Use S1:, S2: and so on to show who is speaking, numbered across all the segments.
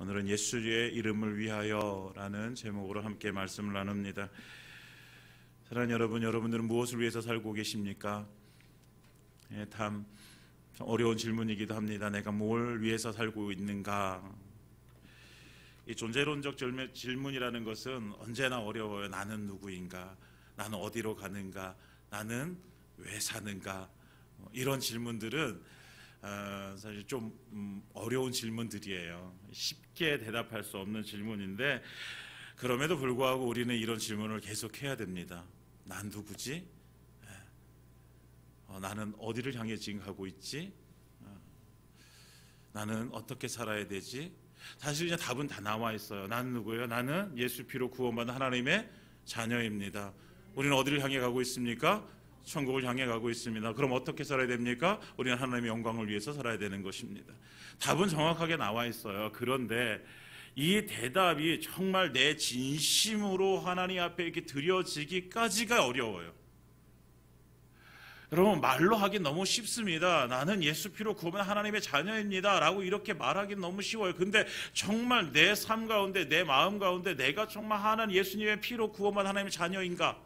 S1: 오늘은 예수의 이름을 위하여라는 제목으로 함께 말씀을 나눕니다. 사랑하는 여러분, 여러분들은 무엇을 위해서 살고 계십니까? 참 어려운 질문이기도 합니다. 내가 뭘 위해서 살고 있는가? 이 존재론적 질문이라는 것은 언제나 어려워요. 나는 누구인가? 나는 어디로 가는가? 나는 왜 사는가? 이런 질문들은 사실 좀 어려운 질문들이에요. 쉽게 대답할 수 없는 질문인데, 그럼에도 불구하고 우리는 이런 질문을 계속 해야 됩니다. 난 누구지? 나는 어디를 향해 지금 가고 있지? 나는 어떻게 살아야 되지? 사실 이제 답은 다 나와 있어요. 나는 누구예요? 나는 예수 피로 구원받은 하나님의 자녀입니다. 우리는 어디를 향해 가고 있습니까? 천국을 향해 가고 있습니다. 그럼 어떻게 살아야 됩니까? 우리는 하나님의 영광을 위해서 살아야 되는 것입니다. 답은 정확하게 나와 있어요. 그런데 이 대답이 정말 내 진심으로 하나님 앞에 이렇게 드려지기까지가 어려워요. 여러분, 말로 하긴 너무 쉽습니다. 나는 예수 피로 구원받은 하나님의 자녀입니다 라고 이렇게 말하긴 너무 쉬워요. 근데 정말 내 삶 가운데, 내 마음 가운데 내가 정말 하나님 예수님의 피로 구원받은 하나님의 자녀인가?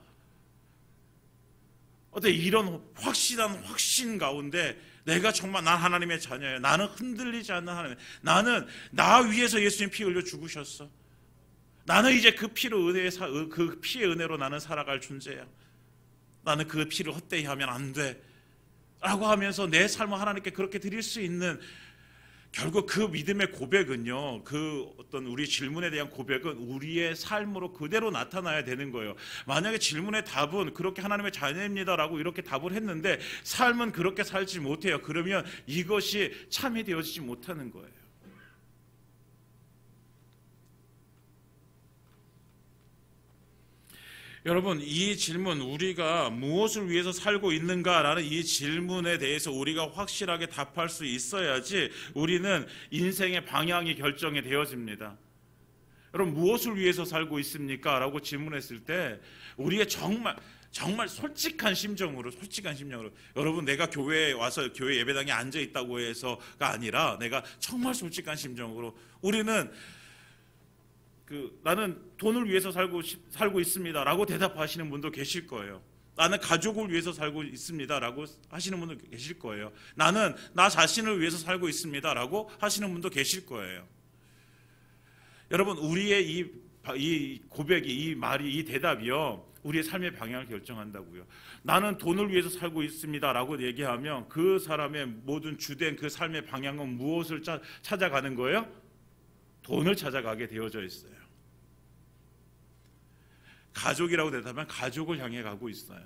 S1: 어때 이런 확실한 확신 가운데 내가 정말 난 하나님의 자녀예요. 나는 흔들리지 않는 하나님. 나는 나 위해서 예수님 피 흘려 죽으셨어. 나는 이제 그 피의 은혜로 나는 살아갈 존재야. 나는 그 피를 헛되이 하면 안 돼 라고 하면서 내 삶을 하나님께 그렇게 드릴 수 있는, 결국 그 믿음의 고백은요, 그 어떤 우리 질문에 대한 고백은 우리의 삶으로 그대로 나타나야 되는 거예요. 만약에 질문의 답은 그렇게 하나님의 자녀입니다 라고 이렇게 답을 했는데 삶은 그렇게 살지 못해요. 그러면 이것이 참이 되어지지 못하는 거예요. 여러분, 이 질문, 우리가 무엇을 위해서 살고 있는가라는 이 질문에 대해서 우리가 확실하게 답할 수 있어야지 우리는 인생의 방향이 결정이 되어집니다. 여러분, 무엇을 위해서 살고 있습니까? 라고 질문했을 때 우리의 정말 솔직한 심정으로, 여러분, 내가 교회에 와서 교회 예배당에 앉아 있다고 해서가 아니라 내가 정말 솔직한 심정으로 우리는 나는 돈을 위해서 살고 있습니다 라고 대답하시는 분도 계실 거예요. 나는 가족을 위해서 살고 있습니다 라고 하시는 분도 계실 거예요. 나는 나 자신을 위해서 살고 있습니다 라고 하시는 분도 계실 거예요. 여러분, 우리의 이 고백이, 이 말이, 이 대답이요, 우리의 삶의 방향을 결정한다고요. 나는 돈을 위해서 살고 있습니다 라고 얘기하면 그 사람의 모든 주된 그 삶의 방향은 무엇을 찾아가는 거예요? 돈을 찾아가게 되어져 있어요. 가족이라고 대답하면 가족을 향해 가고 있어요.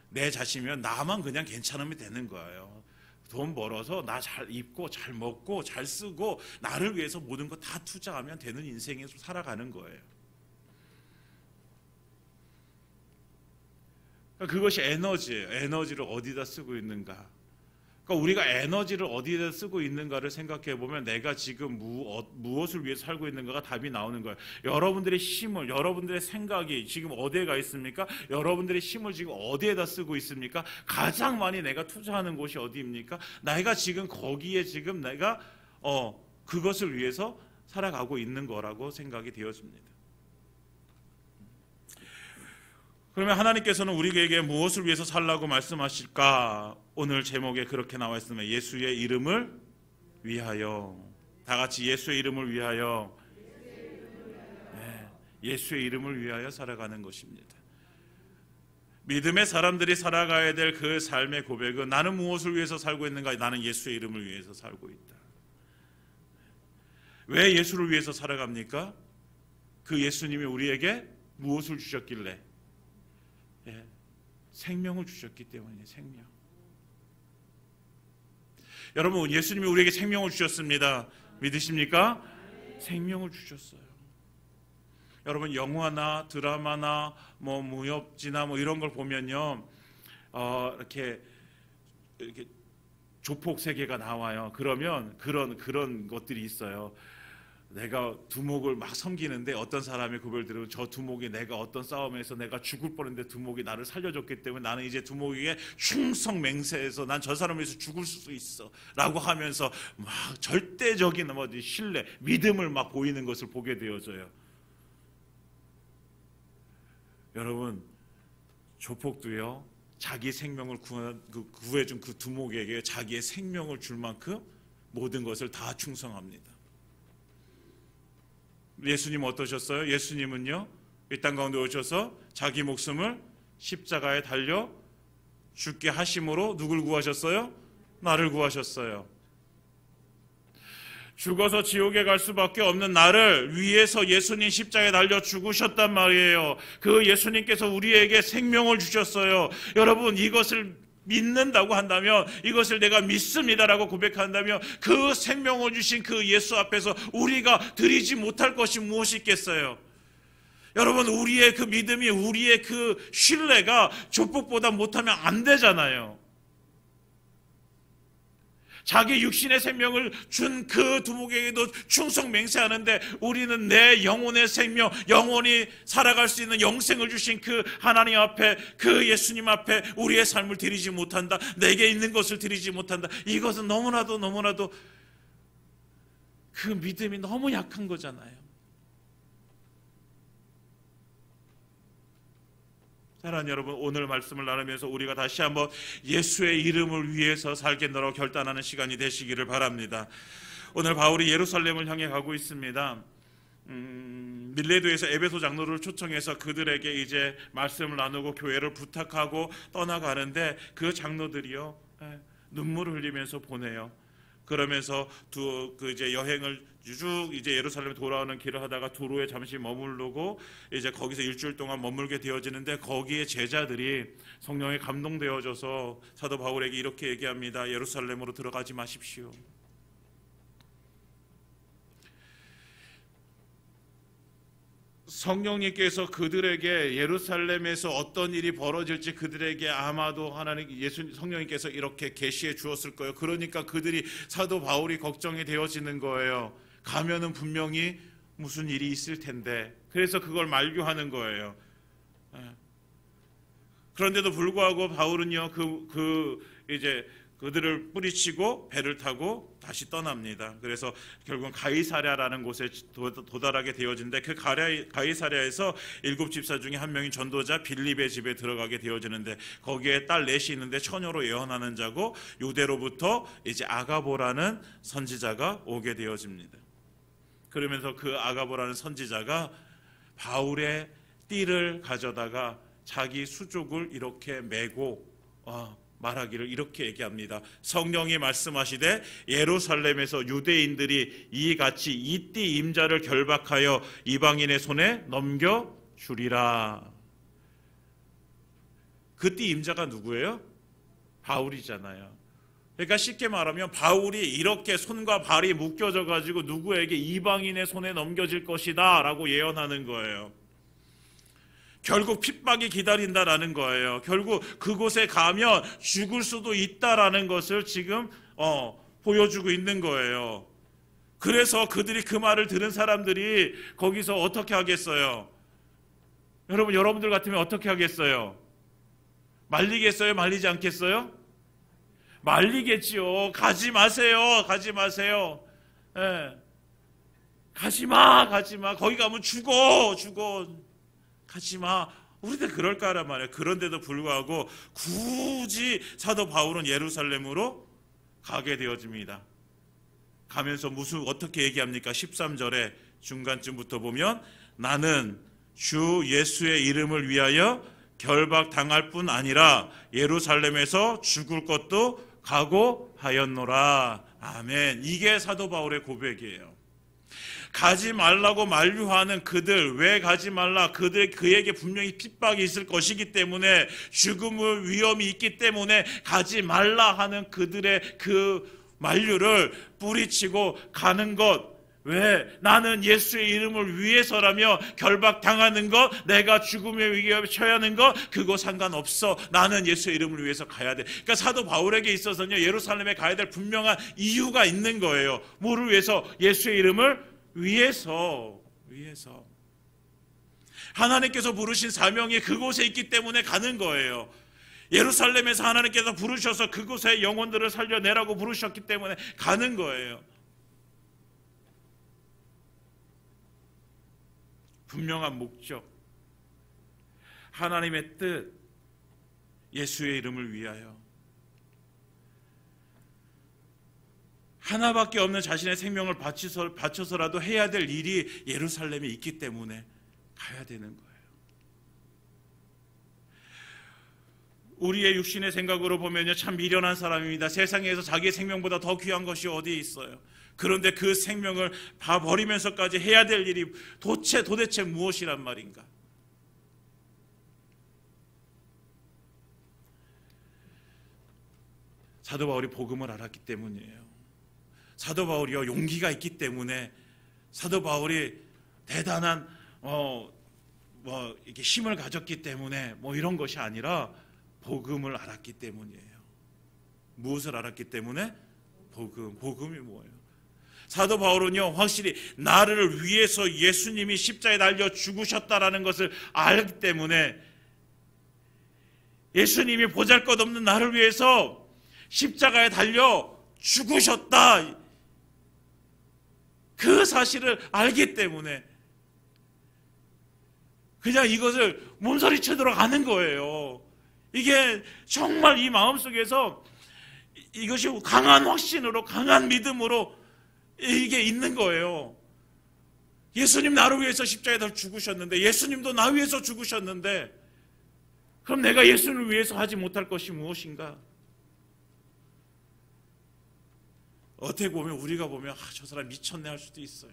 S1: 내 자신이면 나만 그냥 괜찮으면 되는 거예요. 돈 벌어서 나 잘 입고 잘 먹고 잘 쓰고 나를 위해서 모든 거 다 투자하면 되는 인생에서 살아가는 거예요. 그것이 에너지예요. 에너지를 어디다 쓰고 있는가? 그러니까 우리가 에너지를 어디에다 쓰고 있는가를 생각해 보면 내가 지금 무엇을 위해서 살고 있는가가 답이 나오는 거예요. 여러분들의 힘을, 여러분들의 생각이 지금 어디에 가 있습니까? 여러분들의 힘을 지금 어디에다 쓰고 있습니까? 가장 많이 내가 투자하는 곳이 어디입니까? 내가 지금 거기에 지금 내가 그것을 위해서 살아가고 있는 거라고 생각이 되어집니다. 그러면 하나님께서는 우리에게 무엇을 위해서 살라고 말씀하실까? 오늘 제목에 그렇게 나와 있습니다. 예수의 이름을 위하여. 다 같이 예수의 이름을 위하여. 네, 예수의 이름을 위하여 살아가는 것입니다. 믿음의 사람들이 살아가야 될 그 삶의 고백은 나는 무엇을 위해서 살고 있는가? 나는 예수의 이름을 위해서 살고 있다. 왜 예수를 위해서 살아갑니까? 그 예수님이 우리에게 무엇을 주셨길래? 생명을 주셨기 때문이에요. 생명. 여러분, 예수님이 우리에게 생명을 주셨습니다. 믿으십니까? 생명을 주셨어요. 여러분, 영화나 드라마나 무협지나 이런 걸 보면요, 이렇게 조폭 세계가 나와요. 그러면 그런 것들이 있어요. 내가 두목을 막 섬기는데 어떤 사람의 고백을 들으면 저 두목이 내가 어떤 싸움에서 내가 죽을 뻔했는데 두목이 나를 살려줬기 때문에 나는 이제 두목에게 충성 맹세해서 난 저 사람을 위해서 죽을 수 있어 라고 하면서 막 절대적인 신뢰, 믿음을 막 보이는 것을 보게 되어져요. 여러분, 조폭도요 자기 생명을 구해준 그 두목에게 자기의 생명을 줄 만큼 모든 것을 다 충성합니다. 예수님 어떠셨어요? 예수님은요 이 땅 가운데 오셔서 자기 목숨을 십자가에 달려 죽게 하심으로 누굴 구하셨어요? 나를 구하셨어요. 죽어서 지옥에 갈 수밖에 없는 나를 위해서 예수님 십자가에 달려 죽으셨단 말이에요. 그 예수님께서 우리에게 생명을 주셨어요. 여러분, 이것을 믿는다고 한다면, 이것을 내가 믿습니다라고 고백한다면 그 생명을 주신 그 예수 앞에서 우리가 드리지 못할 것이 무엇이 있겠어요? 여러분, 우리의 그 믿음이, 우리의 그 신뢰가 조폭보다 못하면 안 되잖아요. 자기 육신의 생명을 준 그 두목에게도 충성 맹세하는데 우리는 내 영혼의 생명, 영원히 살아갈 수 있는 영생을 주신 그 하나님 앞에, 그 예수님 앞에 우리의 삶을 드리지 못한다, 내게 있는 것을 드리지 못한다. 이것은 너무나도 그 믿음이 너무 약한 거잖아요. 사랑하는 여러분, 오늘 말씀을 나누면서 우리가 다시 한번 예수의 이름을 위해서 살겠노라고 결단하는 시간이 되시기를 바랍니다. 오늘 바울이 예루살렘을 향해 가고 있습니다. 밀레도에서 에베소 장로를 초청해서 그들에게 이제 말씀을 나누고 교회를 부탁하고 떠나가는데 그 장로들이요 눈물을 흘리면서 보내요. 그러면서 이제 여행을 쭉 이제 예루살렘 돌아오는 길을 하다가 두로에 잠시 머무르고 이제 거기서 일주일 동안 머물게 되어지는데, 거기에 제자들이 성령에 감동되어져서 사도 바울에게 이렇게 얘기합니다. 예루살렘으로 들어가지 마십시오. 성령님께서 그들에게 예루살렘에서 어떤 일이 벌어질지 그들에게 아마도 하나님 성령님께서 이렇게 계시해 주었을 거예요. 그러니까 그들이 사도 바울이 걱정이 되어지는 거예요. 가면은 분명히 무슨 일이 있을 텐데, 그래서 그걸 만류하는 거예요. 그런데도 불구하고 바울은요 이제 그들을 뿌리치고 배를 타고 다시 떠납니다. 그래서 결국은 가이사랴라는 곳에 도달하게 되어진데, 그 가이사랴에서 7 집사 중에 한 명인 전도자 빌립의 집에 들어가게 되어지는데, 거기에 딸 넷이 있는데 처녀로 예언하는 자고 유대로부터 이제 아가보라는 선지자가 오게 되어집니다. 그러면서 그 아가보라는 선지자가 바울의 띠를 가져다가 자기 수족을 이렇게 메고 말하기를 이렇게 얘기합니다. 성령이 말씀하시되 예루살렘에서 유대인들이 이같이 이 띠 임자를 결박하여 이방인의 손에 넘겨주리라. 그 띠 임자가 누구예요? 바울이잖아요. 그러니까 쉽게 말하면 바울이 이렇게 손과 발이 묶여져 가지고 누구에게 이방인의 손에 넘겨질 것이다 라고 예언하는 거예요. 결국 핍박이 기다린다라는 거예요. 결국 그곳에 가면 죽을 수도 있다라는 것을 지금 보여주고 있는 거예요. 그래서 그들이 그 말을 들은 사람들이 거기서 어떻게 하겠어요? 여러분들 같으면 어떻게 하겠어요? 말리겠어요? 말리지 않겠어요? 말리겠지요. 가지 마세요. 가지 마세요. 예. 가지 마. 거기 가면 죽어. 가지 마. 우리들 그럴 거란 말이에요. 그런데도 불구하고 굳이 사도 바울은 예루살렘으로 가게 되어집니다. 가면서 어떻게 얘기합니까? 13절에 중간쯤부터 보면 나는 주 예수의 이름을 위하여 결박당할 뿐 아니라 예루살렘에서 죽을 것도 각오하였노라. 아멘. 이게 사도 바울의 고백이에요. 가지 말라고 만류하는 그들, 왜 가지 말라? 그에게 분명히 핍박이 있을 것이기 때문에, 죽음의 위험이 있기 때문에 가지 말라 하는 그들의 그 만류를 뿌리치고 가는 것. 왜? 나는 예수의 이름을 위해서라며 결박당하는 것, 내가 죽음의 위기에 처해 하는 것, 그거 상관없어. 나는 예수의 이름을 위해서 가야 돼. 그러니까 사도 바울에게 있어서는요, 예루살렘에 가야 될 분명한 이유가 있는 거예요. 뭐를 위해서? 예수의 이름을 위해서 하나님께서 부르신 사명이 그곳에 있기 때문에 가는 거예요. 예루살렘에서 하나님께서 부르셔서 그곳의 영혼들을 살려내라고 부르셨기 때문에 가는 거예요. 분명한 목적, 하나님의 뜻, 예수의 이름을 위하여 하나밖에 없는 자신의 생명을 바쳐서라도 해야 될 일이 예루살렘에 있기 때문에 가야 되는 거예요. 우리의 육신의 생각으로 보면요, 참 미련한 사람입니다. 세상에서 자기의 생명보다 더 귀한 것이 어디에 있어요? 그런데 그 생명을 다 버리면서까지 해야 될 일이 도대체 무엇이란 말인가? 사도 바울이 복음을 알았기 때문이에요. 사도 바울이요, 용기가 있기 때문에, 사도 바울이 대단한 이렇게 힘을 가졌기 때문에 이런 것이 아니라 복음을 알았기 때문이에요. 무엇을 알았기 때문에? 복음이 뭐예요? 사도 바울은요, 확실히 나를 위해서 예수님이 십자가에 달려 죽으셨다라는 것을 알기 때문에, 예수님이 보잘것없는 나를 위해서 십자가에 달려 죽으셨다, 그 사실을 알기 때문에 그냥 이것을 몸서리치도록 하는 거예요. 이게 정말 이 마음속에서 이것이 강한 확신으로, 강한 믿음으로 이게 있는 거예요. 예수님 나를 위해서 십자가에 달려 죽으셨는데, 예수님도 나 위해서 죽으셨는데, 그럼 내가 예수님을 위해서 하지 못할 것이 무엇인가? 어떻게 보면 우리가 보면 저 사람 미쳤네 할 수도 있어요.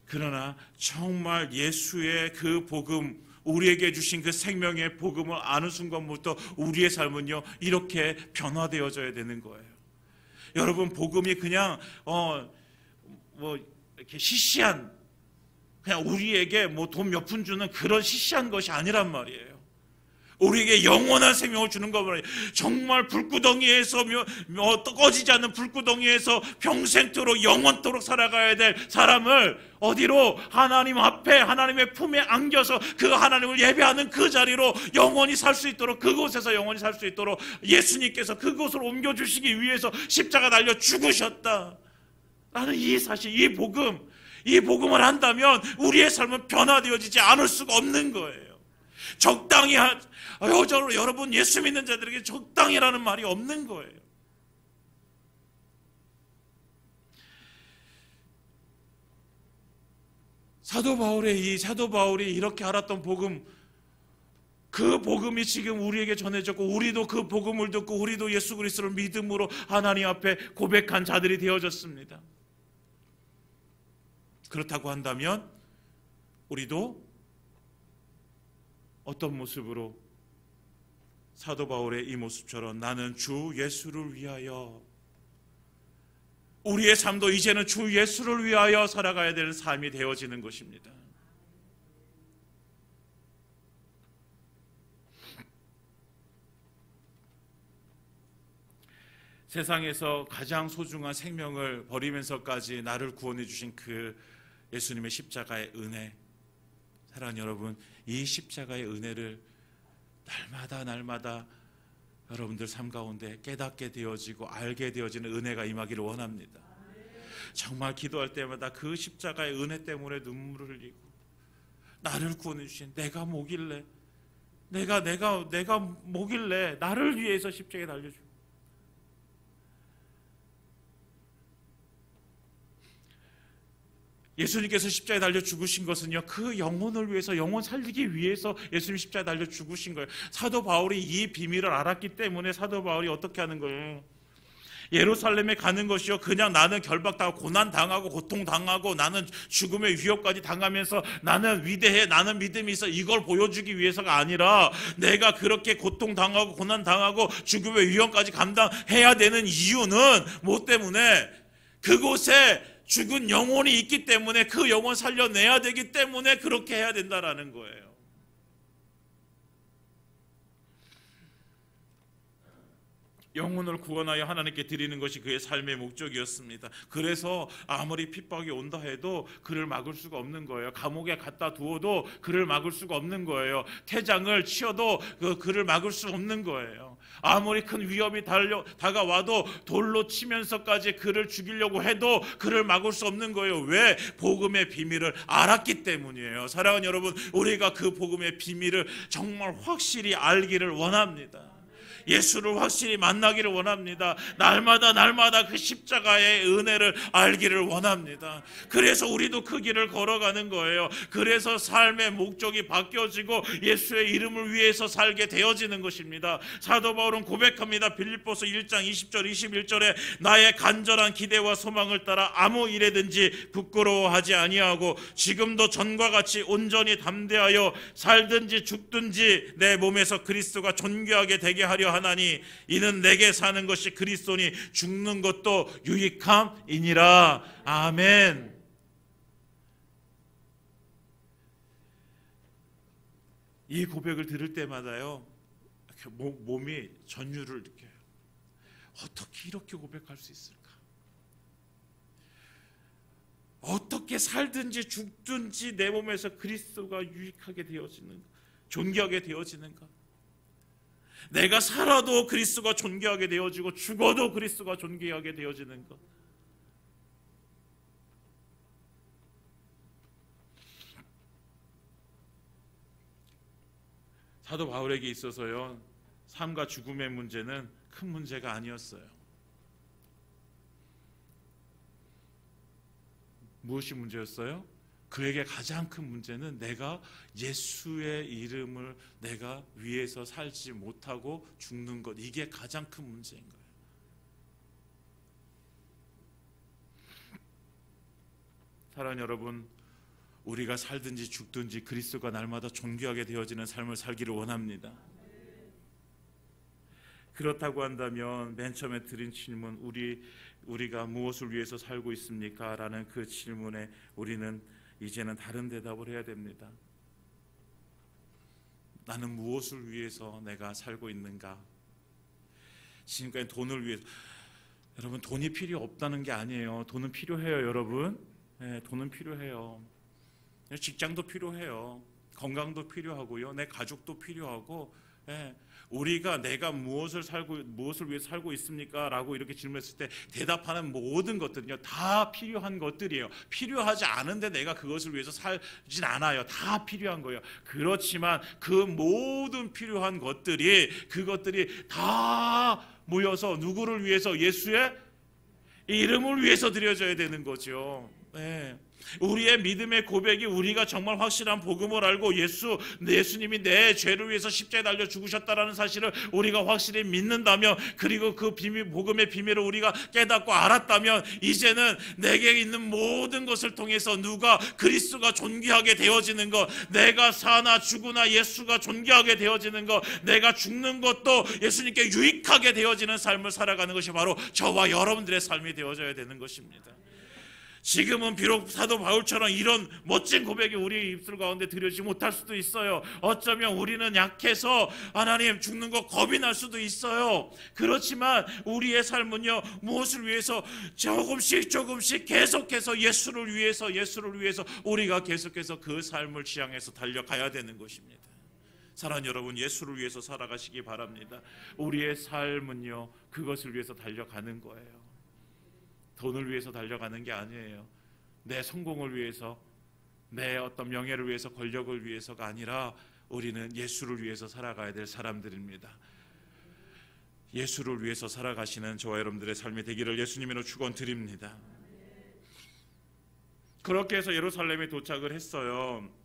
S1: 그러나 정말 예수의 그 복음, 우리에게 주신 그 생명의 복음을 아는 순간부터 우리의 삶은요, 이렇게 변화되어져야 되는 거예요. 여러분, 복음이 그냥 이렇게 시시한, 그냥 우리에게 돈 몇 푼 주는 그런 시시한 것이 아니란 말이에요. 우리에게 영원한 생명을 주는 거예요. 정말 불구덩이에서 꺼지지 않는 불구덩이에서 평생토록 영원토록 살아가야 될 사람을 어디로? 하나님 앞에, 하나님의 품에 안겨서 그 하나님을 예배하는 그 자리로 영원히 살 수 있도록, 그곳에서 영원히 살 수 있도록 예수님께서 그곳으로 옮겨주시기 위해서 십자가 달려 죽으셨다 라는 이 사실, 이 복음을 한다면 우리의 삶은 변화되어지지 않을 수가 없는 거예요. 적당히 여러분, 예수 믿는 자들에게 적당히라는 말이 없는 거예요. 사도 바울이 이렇게 알았던 복음, 그 복음이 지금 우리에게 전해졌고, 우리도 그 복음을 듣고 우리도 예수 그리스도를 믿음으로 하나님 앞에 고백한 자들이 되어졌습니다. 그렇다고 한다면 우리도 어떤 모습으로 사도 바울의 이 모습처럼 나는 주 예수를 위하여, 우리의 삶도 이제는 주 예수를 위하여 살아가야 되는 삶이 되어지는 것입니다. 세상에서 가장 소중한 생명을 버리면서까지 나를 구원해 주신 그 예수님의 십자가의 은혜, 사랑하는 여러분, 이 십자가의 은혜를 날마다 여러분들 삶 가운데 깨닫게 되어지고 알게 되어지는 은혜가 임하기를 원합니다. 정말 기도할 때마다 그 십자가의 은혜 때문에 눈물을 흘리고, 나를 구원해 주신 내가 뭐길래, 내가 뭐길래 나를 위해서 십자가에 달려주고, 예수님께서 십자가에 달려 죽으신 것은요, 그 영혼을 위해서, 영혼 살리기 위해서 예수님 십자가에 달려 죽으신 거예요. 사도 바울이 이 비밀을 알았기 때문에 사도 바울이 어떻게 하는 거예요? 예루살렘에 가는 것이요, 그냥 나는 결박당하고 고난당하고 고통당하고 나는 죽음의 위협까지 당하면서 나는 위대해, 나는 믿음이 있어, 이걸 보여주기 위해서가 아니라, 내가 그렇게 고통당하고 고난당하고 죽음의 위협까지 감당해야 되는 이유는 뭐 때문에? 그곳에 죽은 영혼이 있기 때문에, 그 영혼 살려내야 되기 때문에 그렇게 해야 된다라는 거예요. 영혼을 구원하여 하나님께 드리는 것이 그의 삶의 목적이었습니다. 그래서 아무리 핍박이 온다 해도 그를 막을 수가 없는 거예요. 감옥에 갖다 두어도 그를 막을 수가 없는 거예요. 태장을 치어도 그를 막을 수 없는 거예요. 아무리 큰 위협이 다가와도 돌로 치면서까지 그를 죽이려고 해도 그를 막을 수 없는 거예요. 왜? 복음의 비밀을 알았기 때문이에요. 사랑하는 여러분, 우리가 그 복음의 비밀을 정말 확실히 알기를 원합니다. 예수를 확실히 만나기를 원합니다. 날마다 그 십자가의 은혜를 알기를 원합니다. 그래서 우리도 그 길을 걸어가는 거예요. 그래서 삶의 목적이 바뀌어지고 예수의 이름을 위해서 살게 되어지는 것입니다. 사도 바울은 고백합니다. 빌립보서 1장 20절 21절에 나의 간절한 기대와 소망을 따라 아무 일에든지 부끄러워하지 아니하고 지금도 전과 같이 온전히 담대하여 살든지 죽든지 내 몸에서 그리스도가 존귀하게 되게 하려 하나니 이는 내게 사는 것이 그리스도니 죽는 것도 유익함이니라. 아멘. 이 고백을 들을 때마다요, 몸이 전율을 느껴요. 어떻게 이렇게 고백할 수 있을까? 어떻게 살든지 죽든지 내 몸에서 그리스도가 유익하게 되어지는가, 존귀하게 되어지는가? 내가 살아도 그리스도가 존귀하게 되어지고 죽어도 그리스도가 존귀하게 되어지는 것. 사도 바울에게 있어서요, 삶과 죽음의 문제는 큰 문제가 아니었어요. 무엇이 문제였어요? 그에게 가장 큰 문제는 내가 예수의 이름을 내가 위해서 살지 못하고 죽는 것, 이게 가장 큰 문제인 거예요. 사랑하는 여러분, 우리가 살든지 죽든지 그리스도가 날마다 존귀하게 되어지는 삶을 살기를 원합니다. 그렇다고 한다면 맨 처음에 드린 질문, 우리가 무엇을 위해서 살고 있습니까? 라는 그 질문에 우리는 이제는 다른 대답을 해야 됩니다. 나는 무엇을 위해서 내가 살고 있는가? 지금까지 돈을 위해서. 여러분, 돈이 필요 없다는 게 아니에요. 돈은 필요해요, 여러분. 네, 돈은 필요해요. 직장도 필요해요. 건강도 필요하고요. 내 가족도 필요하고. 네, 우리가 내가 무엇을 위해 살고 있습니까? 라고 이렇게 질문했을 때 대답하는 모든 것들은요, 다 필요한 것들이에요. 필요하지 않은데 내가 그것을 위해서 살진 않아요. 다 필요한 거예요. 그렇지만 그 모든 필요한 그것들이 다 모여서 누구를 위해서? 예수의 이름을 위해서 드려져야 되는 거죠. 네. 우리의 믿음의 고백이 우리가 정말 확실한 복음을 알고 예수님이 내 죄를 위해서 십자가에 달려 죽으셨다라는 사실을 우리가 확실히 믿는다면, 그리고 그 복음의 비밀을 우리가 깨닫고 알았다면, 이제는 내게 있는 모든 것을 통해서 누가 그리스도가 존귀하게 되어지는 것, 내가 사나 죽으나 예수가 존귀하게 되어지는 것, 내가 죽는 것도 예수님께 유익하게 되어지는 삶을 살아가는 것이 바로 저와 여러분들의 삶이 되어져야 되는 것입니다. 지금은 비록 사도 바울처럼 이런 멋진 고백이 우리의 입술 가운데 들여지지 못할 수도 있어요. 어쩌면 우리는 약해서 하나님 죽는 거 겁이 날 수도 있어요. 그렇지만 우리의 삶은요, 무엇을 위해서 조금씩 계속해서 예수를 위해서 우리가 계속해서 그 삶을 지향해서 달려가야 되는 것입니다. 사랑하는 여러분, 예수를 위해서 살아가시기 바랍니다. 우리의 삶은요, 그것을 위해서 달려가는 거예요. 돈을 위해서 달려가는 게 아니에요. 내 성공을 위해서, 내 어떤 명예를 위해서, 권력을 위해서가 아니라 우리는 예수를 위해서 살아가야 될 사람들입니다. 예수를 위해서 살아가시는 저와 여러분들의 삶이 되기를 예수님으로 축원드립니다. 그렇게 해서 예루살렘에 도착을 했어요.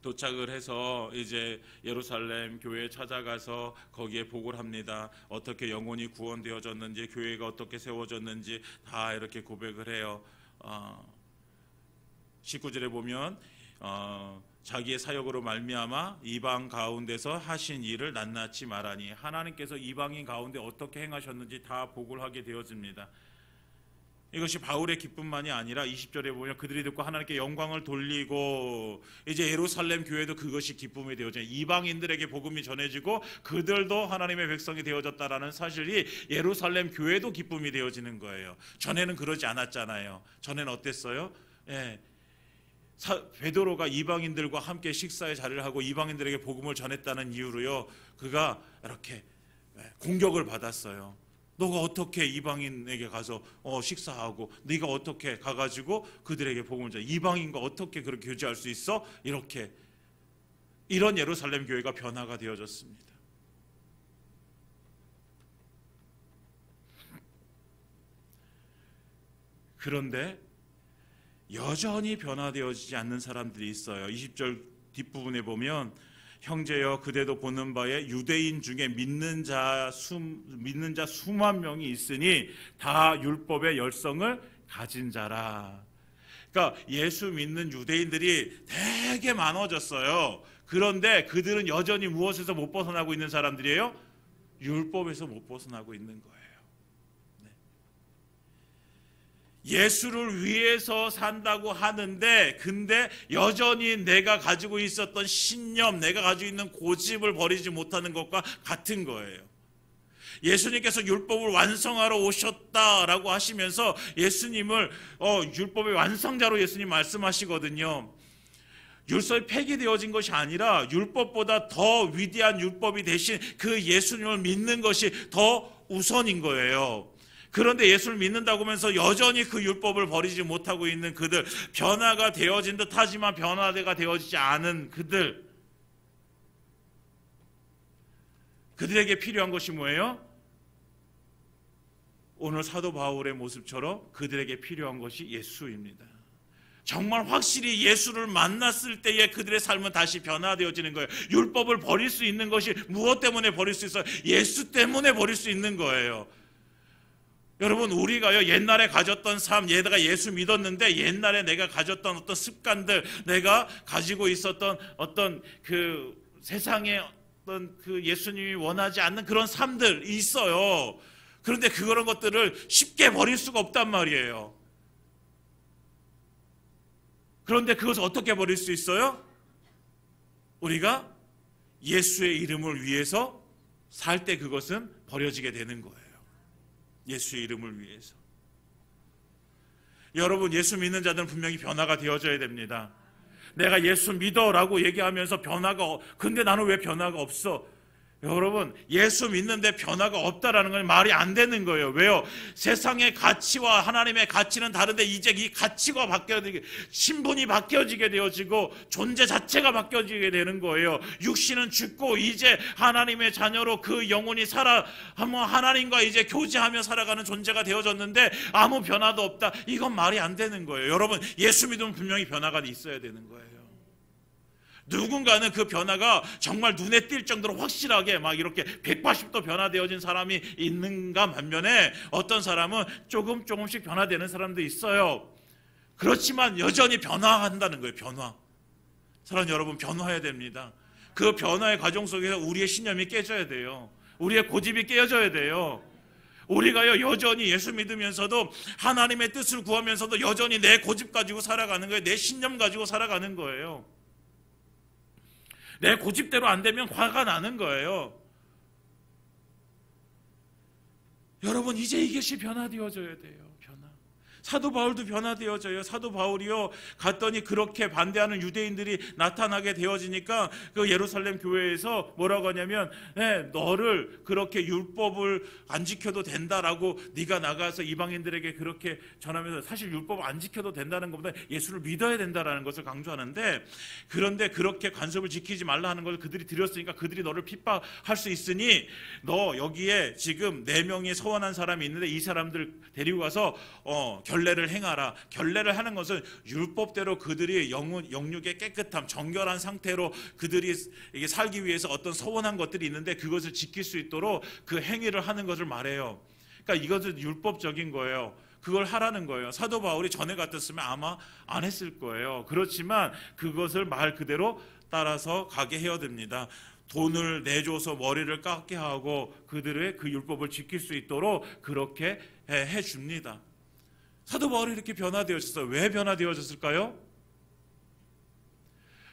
S1: 도착을 해서 이제 예루살렘 교회에 찾아가서 거기에 보고를 합니다. 어떻게 영혼이 구원되어졌는지, 교회가 어떻게 세워졌는지 다 이렇게 고백을 해요. 19절에 보면 자기의 사역으로 말미암아 이방 가운데서 하신 일을 낱낱이 말하니, 하나님께서 이방인 가운데 어떻게 행하셨는지 다 보고를 하게 되어집니다. 이것이 바울의 기쁨만이 아니라 20절에 보면 그들이 듣고 하나님께 영광을 돌리고 이제 예루살렘 교회도 그것이 기쁨이 되어져 이방인들에게 복음이 전해지고 그들도 하나님의 백성이 되어졌다라는 사실이 예루살렘 교회도 기쁨이 되어지는 거예요. 전에는 그러지 않았잖아요. 전에는 어땠어요? 베드로가 이방인들과 함께 식사의 자리를 하고 이방인들에게 복음을 전했다는 이유로요, 그가 이렇게 공격을 받았어요. 너가 어떻게 이방인에게 가서 식사하고 네가 어떻게 가가지고 그들에게 복음을 전해, 이방인과 어떻게 그렇게 교제할 수 있어? 이런 예루살렘 교회가 변화가 되어졌습니다. 그런데 여전히 변화되어지지 않는 사람들이 있어요. 20절 뒷부분에 보면 형제여 그대도 보는 바에 유대인 중에 믿는 자 수만 명이 있으니 다 율법의 열성을 가진 자라. 그러니까 예수 믿는 유대인들이 되게 많아졌어요. 그런데 그들은 여전히 무엇에서 못 벗어나고 있는 사람들이에요? 율법에서 못 벗어나고 있는 거예요. 예수를 위해서 산다고 하는데 근데 여전히 내가 가지고 있었던 신념, 내가 가지고 있는 고집을 버리지 못하는 것과 같은 거예요. 예수님께서 율법을 완성하러 오셨다라고 하시면서 예수님을 율법의 완성자로 예수님 말씀하시거든요. 율법이 폐기되어진 것이 아니라 율법보다 더 위대한 율법이 되신 그 예수님을 믿는 것이 더 우선인 거예요. 그런데 예수를 믿는다고 하면서 여전히 그 율법을 버리지 못하고 있는 그들, 변화가 되어진 듯 하지만 변화가 되어지지 않은 그들에게 필요한 것이 뭐예요? 오늘 사도 바울의 모습처럼 그들에게 필요한 것이 예수입니다. 정말 확실히 예수를 만났을 때에 그들의 삶은 다시 변화되어지는 거예요. 율법을 버릴 수 있는 것이 무엇 때문에 버릴 수 있어요? 예수 때문에 버릴 수 있는 거예요. 여러분, 우리가요 옛날에 가졌던 삶, 내가 예수 믿었는데 옛날에 내가 가졌던 어떤 습관들, 내가 가지고 있었던 어떤 그 세상의 어떤 그 예수님이 원하지 않는 그런 삶들 있어요. 그런데 그런 것들을 쉽게 버릴 수가 없단 말이에요. 그런데 그것을 어떻게 버릴 수 있어요? 우리가 예수의 이름을 위해서 살 때 그것은 버려지게 되는 거예요. 예수의 이름을 위해서. 여러분, 예수 믿는 자들은 분명히 변화가 되어져야 됩니다. 내가 예수 믿어라고 얘기하면서 근데 나는 왜 변화가 없어? 여러분, 예수 믿는데 변화가 없다라는 건 말이 안 되는 거예요. 왜요? 세상의 가치와 하나님의 가치는 다른데 이제 이 가치가 신분이 바뀌어지게 되어지고 존재 자체가 바뀌어지게 되는 거예요. 육신은 죽고 이제 하나님의 자녀로 그 영혼이 하나님과 이제 교제하며 살아가는 존재가 되어졌는데 아무 변화도 없다. 이건 말이 안 되는 거예요. 여러분, 예수 믿으면 분명히 변화가 있어야 되는 거예요. 누군가는 그 변화가 정말 눈에 띌 정도로 확실하게 막 이렇게 180도 변화되어진 사람이 있는가 반면에 어떤 사람은 조금씩 변화되는 사람도 있어요. 그렇지만 여전히 변화한다는 거예요. 사랑하는 여러분, 변화해야 됩니다. 그 변화의 과정 속에서 우리의 신념이 깨져야 돼요. 우리의 고집이 깨져야 돼요. 우리가요 여전히 예수 믿으면서도 하나님의 뜻을 구하면서도 여전히 내 고집 가지고 살아가는 거예요. 내 신념 가지고 살아가는 거예요. 내 고집대로 안 되면 화가 나는 거예요. 여러분, 이제 이것이 변화되어져야 돼요. 사도 바울도 변화되어져요. 사도 바울이요 갔더니 그렇게 반대하는 유대인들이 나타나게 되어지니까 그 예루살렘 교회에서 뭐라고 하냐면 너를 그렇게 율법을 안 지켜도 된다라고 네가 나가서 이방인들에게 그렇게 전하면서, 사실 율법 안 지켜도 된다는 것보다 예수를 믿어야 된다라는 것을 강조하는데, 그런데 그렇게 관습을 지키지 말라 하는 것을 그들이 들었으니까 그들이 너를 핍박할 수 있으니 너 여기에 지금 4명이 서원한 사람이 있는데 이 사람들 데리고 가서 결례를 행하라. 결례를 하는 것은 율법대로 그들이 영육의 깨끗함, 정결한 상태로 그들이 이게 살기 위해서 어떤 서원한 것들이 있는데 그것을 지킬 수 있도록 그 행위를 하는 것을 말해요. 그러니까 이것은 율법적인 거예요. 그걸 하라는 거예요. 사도 바울이 전에 같았으면 아마 안 했을 거예요. 그렇지만 그것을 말 그대로 따라서 가게 해야 됩니다. 돈을 내줘서 머리를 깎게 하고 그들의 그 율법을 지킬 수 있도록 그렇게 해줍니다. 사도 바울이 이렇게 변화되어졌어요. 왜 변화되어졌을까요?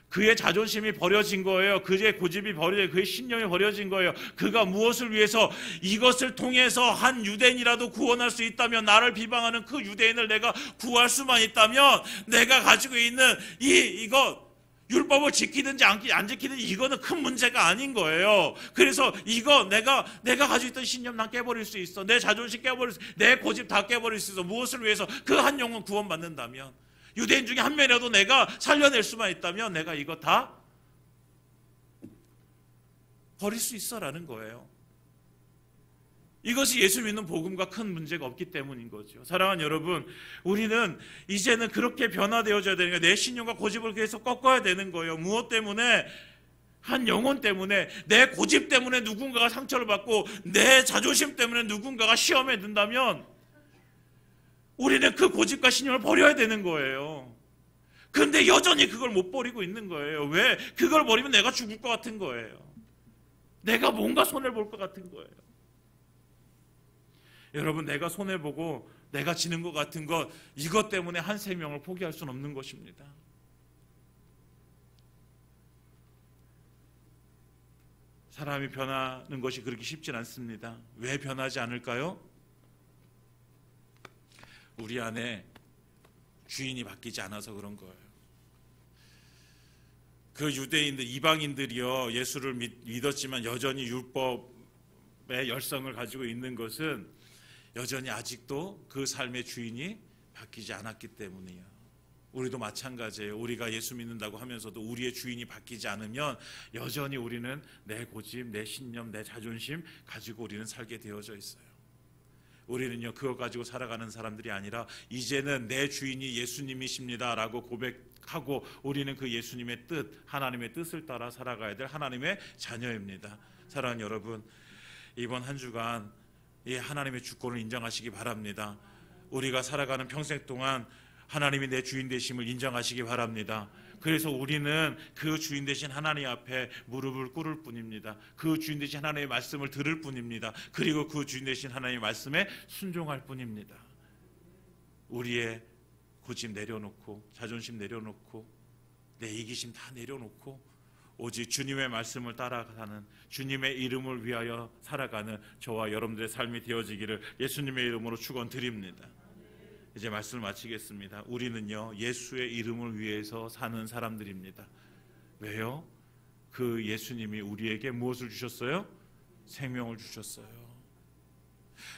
S1: 그의 자존심이 버려진 거예요. 그의 고집이 버려진, 그의 신념이 버려진 거예요. 그가 무엇을 위해서, 이것을 통해서 한 유대인이라도 구원할 수 있다면, 나를 비방하는 그 유대인을 내가 구할 수만 있다면, 내가 가지고 있는 이거 율법을 지키든지 안 지키든지 이거는 큰 문제가 아닌 거예요. 그래서 이거 내가 가지고 있던 신념 난 깨버릴 수 있어. 내 자존심 깨버릴 수 있어. 내 고집 다 깨버릴 수 있어. 무엇을 위해서? 그 한 영혼 구원받는다면, 유대인 중에 한 명이라도 내가 살려낼 수만 있다면 내가 이거 다 버릴 수 있어라는 거예요. 이것이 예수 믿는 복음과 큰 문제가 없기 때문인 거죠. 사랑하는 여러분, 우리는 이제는 그렇게 변화되어져야 되는 거예요. 내 신념과 고집을 계속 꺾어야 되는 거예요. 무엇 때문에? 한 영혼 때문에, 내 고집 때문에 누군가가 상처를 받고 내 자존심 때문에 누군가가 시험에 든다면 우리는 그 고집과 신념을 버려야 되는 거예요. 그런데 여전히 그걸 못 버리고 있는 거예요. 왜? 그걸 버리면 내가 죽을 것 같은 거예요. 내가 뭔가 손해볼 것 같은 거예요. 여러분, 내가 손해보고 내가 지는 것 같은 것, 이것 때문에 한 생명을 포기할 수는 없는 것입니다. 사람이 변하는 것이 그렇게 쉽진 않습니다. 왜 변하지 않을까요? 우리 안에 주인이 바뀌지 않아서 그런 거예요. 그 유대인들, 이방인들이요, 예수를 믿었지만 여전히 율법의 열성을 가지고 있는 것은 여전히 아직도 그 삶의 주인이 바뀌지 않았기 때문이에요. 우리도 마찬가지예요. 우리가 예수 믿는다고 하면서도 우리의 주인이 바뀌지 않으면 여전히 우리는 내 고집, 내 신념, 내 자존심 가지고 우리는 살게 되어져 있어요. 우리는요, 그거 가지고 살아가는 사람들이 아니라 이제는 내 주인이 예수님이십니다 라고 고백하고 우리는 그 예수님의 뜻, 하나님의 뜻을 따라 살아가야 될 하나님의 자녀입니다. 사랑하는 여러분, 이번 한 주간 이 하나님의 주권을 인정하시기 바랍니다. 우리가 살아가는 평생 동안 하나님이 내 주인 되심을 인정하시기 바랍니다. 그래서 우리는 그 주인 되신 하나님 앞에 무릎을 꿇을 뿐입니다. 그 주인 되신 하나님의 말씀을 들을 뿐입니다. 그리고 그 주인 되신 하나님의 말씀에 순종할 뿐입니다. 우리의 고집 내려놓고, 자존심 내려놓고, 내 이기심 다 내려놓고 오직 주님의 말씀을 따라가는, 주님의 이름을 위하여 살아가는 저와 여러분들의 삶이 되어지기를 예수님의 이름으로 축원드립니다. 이제 말씀을 마치겠습니다. 우리는요, 예수의 이름을 위해서 사는 사람들입니다. 왜요? 그 예수님이 우리에게 무엇을 주셨어요? 생명을 주셨어요.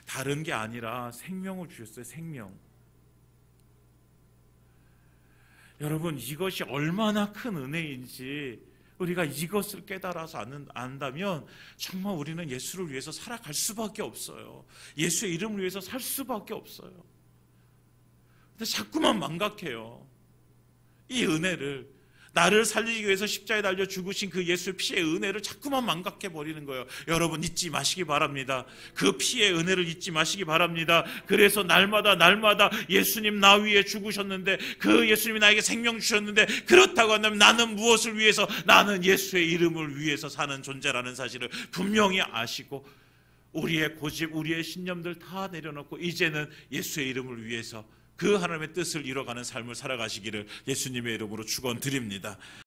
S1: 다른 게 아니라 생명을 주셨어요. 생명. 여러분, 이것이 얼마나 큰 은혜인지 우리가 이것을 깨달아서 안다면 정말 우리는 예수를 위해서 살아갈 수밖에 없어요. 예수의 이름을 위해서 살 수밖에 없어요. 근데 자꾸만 망각해요. 이 은혜를, 나를 살리기 위해서 십자가에 달려 죽으신 그 예수의 피의 은혜를 자꾸만 망각해 버리는 거예요. 여러분, 잊지 마시기 바랍니다. 그 피의 은혜를 잊지 마시기 바랍니다. 그래서 날마다 예수님 나 위에 죽으셨는데, 그 예수님이 나에게 생명 주셨는데, 그렇다고 한다면 나는 무엇을 위해서? 나는 예수의 이름을 위해서 사는 존재라는 사실을 분명히 아시고 우리의 고집, 우리의 신념들 다 내려놓고 이제는 예수의 이름을 위해서 그 하나님의 뜻을 이뤄가는 삶을 살아가시기를 예수님의 이름으로 축원드립니다.